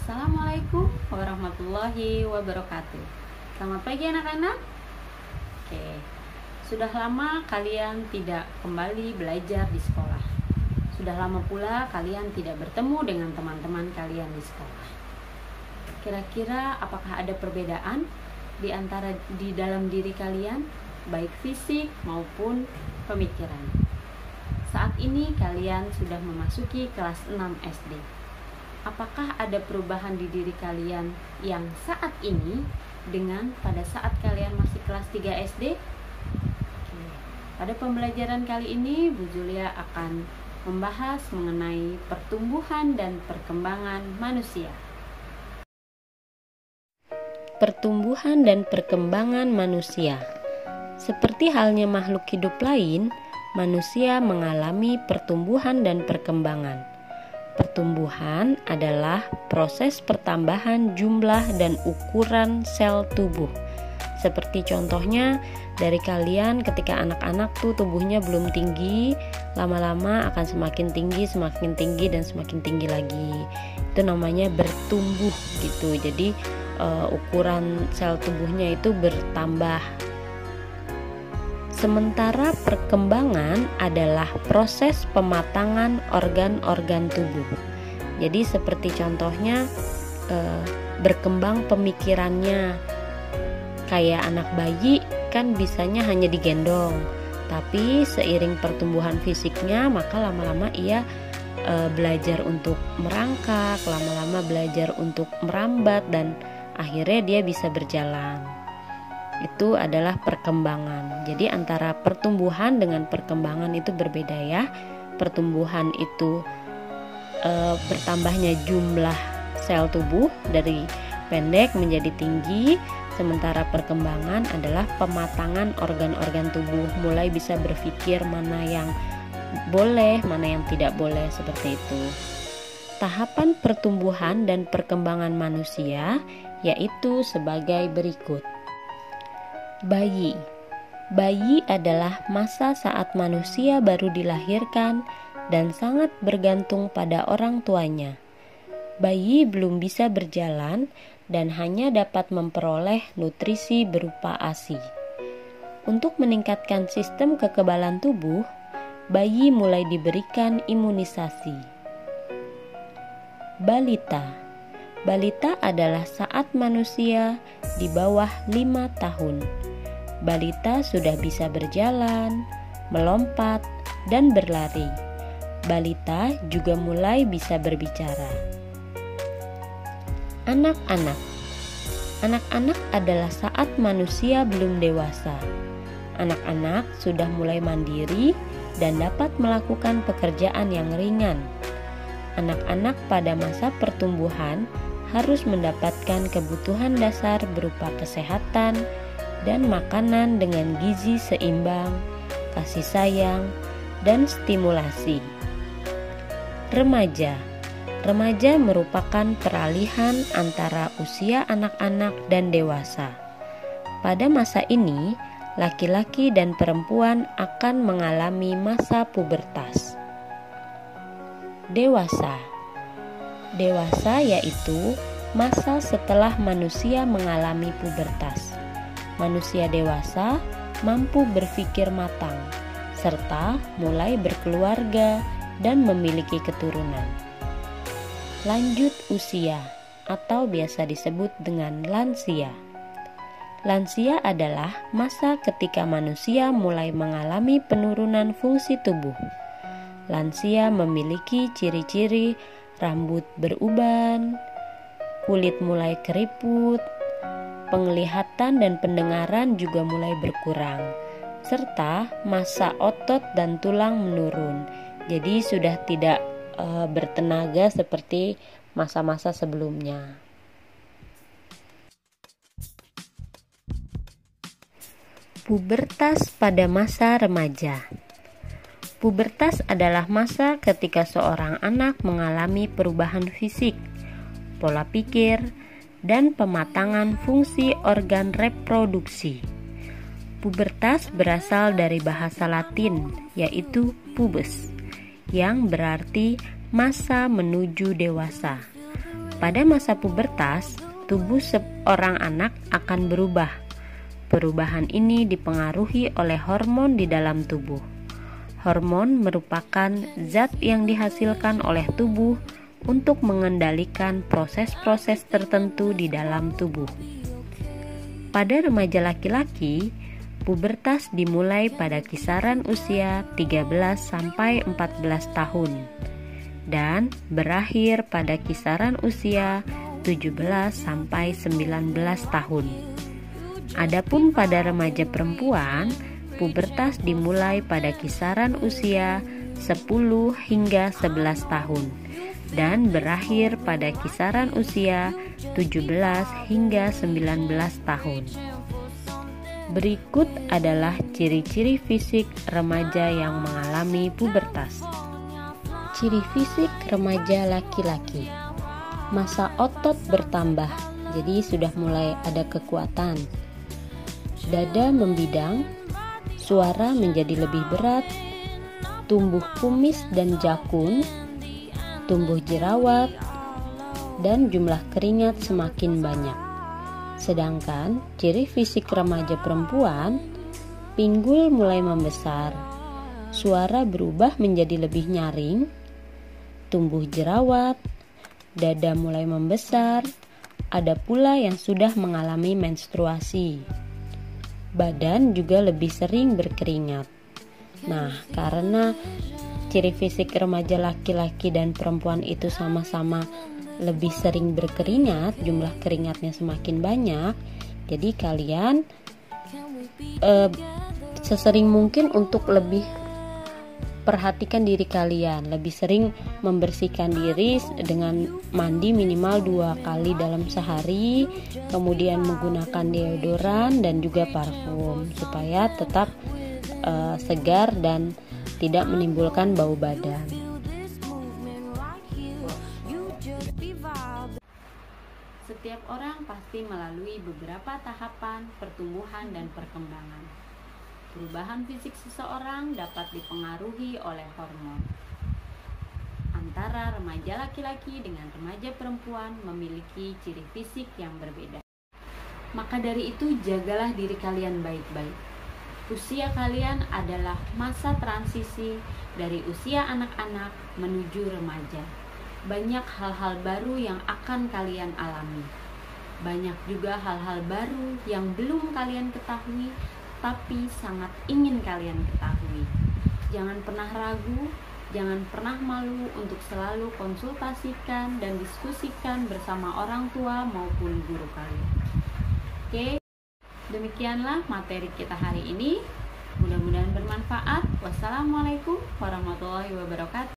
Assalamualaikum warahmatullahi wabarakatuh. Selamat pagi anak-anak. Oke, sudah lama kalian tidak kembali belajar di sekolah. Sudah lama pula kalian tidak bertemu dengan teman-teman kalian di sekolah. Kira-kira apakah ada perbedaan di dalam diri kalian, baik fisik maupun pemikiran? Saat ini kalian sudah memasuki kelas 6 SD. Apakah ada perubahan di diri kalian yang saat ini dengan pada saat kalian masih kelas 3 SD? Oke. Pada pembelajaran kali ini, Bu Julia akan membahas mengenai pertumbuhan dan perkembangan manusia. Pertumbuhan dan perkembangan manusia. Seperti halnya makhluk hidup lain, manusia mengalami pertumbuhan dan perkembangan. Pertumbuhan adalah proses pertambahan jumlah dan ukuran sel tubuh. Seperti contohnya dari kalian ketika anak-anak tubuhnya belum tinggi, lama-lama akan semakin tinggi dan semakin tinggi lagi. Itu namanya bertumbuh gitu. Jadi ukuran sel tubuhnya itu bertambah. Sementara perkembangan adalah proses pematangan organ-organ tubuh. Jadi seperti contohnya berkembang pemikirannya. Kayak anak bayi kan bisanya hanya digendong, tapi seiring pertumbuhan fisiknya maka lama-lama ia belajar untuk merangkak, lama-lama belajar untuk merambat, dan akhirnya dia bisa berjalan. Itu adalah perkembangan. Jadi antara pertumbuhan dengan perkembangan itu berbeda ya. Pertumbuhan itu bertambahnya jumlah sel tubuh dari pendek menjadi tinggi, sementara perkembangan adalah pematangan organ-organ tubuh, mulai bisa berpikir mana yang boleh, mana yang tidak boleh, seperti itu. Tahapan pertumbuhan dan perkembangan manusia yaitu sebagai berikut. Bayi adalah masa saat manusia baru dilahirkan dan sangat bergantung pada orang tuanya. Bayi belum bisa berjalan dan hanya dapat memperoleh nutrisi berupa ASI. Untuk meningkatkan sistem kekebalan tubuh, bayi mulai diberikan imunisasi. Balita adalah saat manusia di bawah 5 tahun. Balita sudah bisa berjalan, melompat, dan berlari. Balita juga mulai bisa berbicara. Anak-anak adalah saat manusia belum dewasa. Anak-anak sudah mulai mandiri dan dapat melakukan pekerjaan yang ringan. Anak-anak pada masa pertumbuhan harus mendapatkan kebutuhan dasar berupa kesehatan dan makanan dengan gizi seimbang, kasih sayang, dan stimulasi. Remaja merupakan peralihan antara usia anak-anak dan dewasa. Pada masa ini, laki-laki dan perempuan akan mengalami masa pubertas. Dewasa yaitu masa setelah manusia mengalami pubertas. Manusia dewasa mampu berpikir matang, serta mulai berkeluarga dan memiliki keturunan. Lanjut usia atau biasa disebut dengan lansia. Lansia adalah masa ketika manusia mulai mengalami penurunan fungsi tubuh. Lansia memiliki ciri-ciri rambut beruban, kulit mulai keriput, penglihatan dan pendengaran juga mulai berkurang, serta massa otot dan tulang menurun. Jadi sudah tidak bertenaga seperti masa-masa sebelumnya. Pubertas pada masa remaja. Pubertas adalah masa ketika seorang anak mengalami perubahan fisik, pola pikir, dan pematangan fungsi organ reproduksi. Pubertas berasal dari bahasa Latin, yaitu pubes, yang berarti masa menuju dewasa. Pada masa pubertas, tubuh seorang anak akan berubah. Perubahan ini dipengaruhi oleh hormon di dalam tubuh. Hormon merupakan zat yang dihasilkan oleh tubuh untuk mengendalikan proses-proses tertentu di dalam tubuh. Pada remaja laki-laki, pubertas dimulai pada kisaran usia 13 sampai 14 tahun dan berakhir pada kisaran usia 17 sampai 19 tahun. Adapun pada remaja perempuan, pubertas dimulai pada kisaran usia 10 hingga 11 tahun dan berakhir pada kisaran usia 17 hingga 19 tahun. Berikut adalah ciri-ciri fisik remaja yang mengalami pubertas. Ciri fisik remaja laki-laki. Massa otot bertambah, jadi sudah mulai ada kekuatan. Dada membidang, suara menjadi lebih berat, tumbuh kumis dan jakun, tumbuh jerawat, dan jumlah keringat semakin banyak. Sedangkan ciri fisik remaja perempuan, pinggul mulai membesar, suara berubah menjadi lebih nyaring, tumbuh jerawat, dada mulai membesar, ada pula yang sudah mengalami menstruasi. Badan juga lebih sering berkeringat. Nah, karena ciri fisik remaja laki-laki dan perempuan itu sama-sama lebih sering berkeringat, jumlah keringatnya semakin banyak, jadi kalian sesering mungkin untuk lebih perhatikan diri kalian, lebih sering membersihkan diri dengan mandi minimal 2 kali dalam sehari, kemudian menggunakan deodoran dan juga parfum supaya tetap segar dan tidak menimbulkan bau badan. Setiap orang pasti melalui beberapa tahapan pertumbuhan dan perkembangan. Perubahan fisik seseorang dapat dipengaruhi oleh hormon. Antara remaja laki-laki dengan remaja perempuan memiliki ciri fisik yang berbeda. Maka dari itu, jagalah diri kalian baik-baik. Usia kalian adalah masa transisi dari usia anak-anak menuju remaja. Banyak hal-hal baru yang akan kalian alami. Banyak juga hal-hal baru yang belum kalian ketahui, tapi sangat ingin kalian ketahui. Jangan pernah ragu, jangan pernah malu untuk selalu konsultasikan dan diskusikan bersama orang tua maupun guru kalian. Oke, demikianlah materi kita hari ini. Mudah-mudahan bermanfaat. Wassalamualaikum warahmatullahi wabarakatuh.